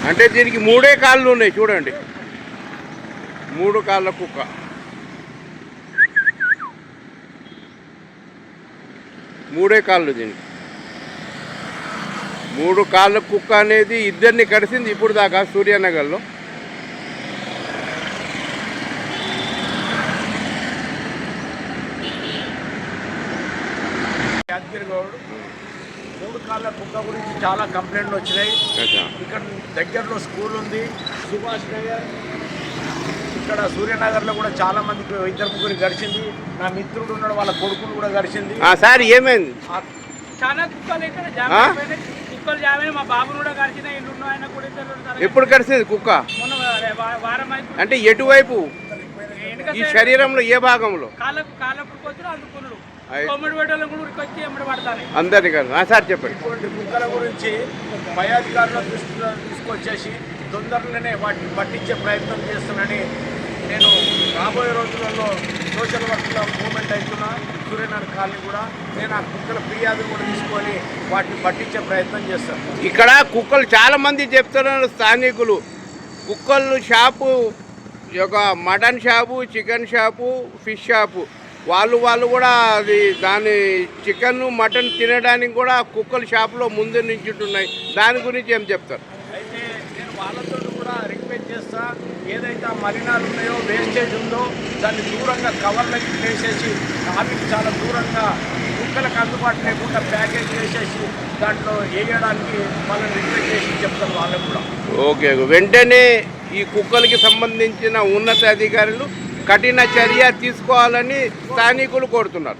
అంటే దీనికి 3 కాళ్ళు ఉన్నాయి చూడండి, 3 కాళ్ళ కుక్క. 3 కాళ్ళు దీనికి. 3 కాళ్ళ కుక్క అనేది ఇద్దరిని కడిసింది ఇప్పుడు దాకా సూర్యానగర్లో. యాదగిరిగౌడ్ 3 కాళ్ళ కుక్క గురించి చాలా కంప్లైంట్లు వచ్చినాయి. ఇక్కడ దగ్గరలో స్కూల్ ఉంది, సుభాష్ నగర్, ఇక్కడ సూర్యనగర్లో కూడా చాలా మందికి 2-3 గడిచింది. నా మిత్రుడు ఉన్నాడు, వాళ్ళ కొడుకులు కూడా గడిచింది. సార్ ఏమైంది? చాలా కుక్కలు ఇక్కడ కుక్కలు జామే, మా బాబును కూడా గడిచిన ఇల్లు ఆయన కూడా. ఎప్పుడు కడిచింది కుక్క? వారం అంటే ఎటువైపు ఈ శరీరంలో ఏ భాగంలో? కాళ్ళకు వచ్చి అందుకున్నాడు. కొమ్మడి పెట్టాలని కూడా ఉరికొచ్చి ఎమ్మడి పడతాను అందరినీ కదా. సార్ చెప్పండి. ఇటువంటి కుక్కల గురించి పై అధికారుల దృష్టిలో తీసుకొచ్చేసి తొందరలోనే వాటిని పట్టించే ప్రయత్నం చేస్తున్నానని నేను రాబోయే రోజులలో సోషల్ వర్క్లో మూవ్మెంట్ అవుతున్నా. సూర్యనగర్ కాలనీ కూడా నేను ఆ కుక్కల ఫిర్యాదు కూడా తీసుకొని వాటిని పట్టించే ప్రయత్నం చేస్తాను. ఇక్కడ కుక్కలు చాలా మంది చెప్తున్నారు స్థానికులు, కుక్కలు షాపు, ఒక mutton shop, chicken shop, fish shop, వాళ్ళు కూడా అది దాని చికెన్ మటన్ తినడానికి కూడా కుక్కలు షాపులో ముందు నించుంటున్నాయి. దాని గురించి ఏం చెప్తారు? అయితే నేను వాళ్ళతో కూడా రిక్వెస్ట్ చేస్తా, ఏదైతే ఆ మలినాలు ఉన్నాయో, వేస్టేజ్ ఉందో దాన్ని దూరంగా కవర్లకి వేసేసి ట్రాఫిక్ చాలా దూరంగా కుక్కలకు అందుబాటు లేకుండా ప్యాకేజ్ వేసేసి దాంట్లో వేయడానికి వాళ్ళని రిక్వెస్ట్ చేసి చెప్తాను వాళ్ళకు కూడా. ఓకే, వెంటనే ఈ కుక్కలకి సంబంధించిన ఉన్నత అధికారులు కఠిన చర్య తీసుకోవాలని స్థానికులు కోరుతున్నారు.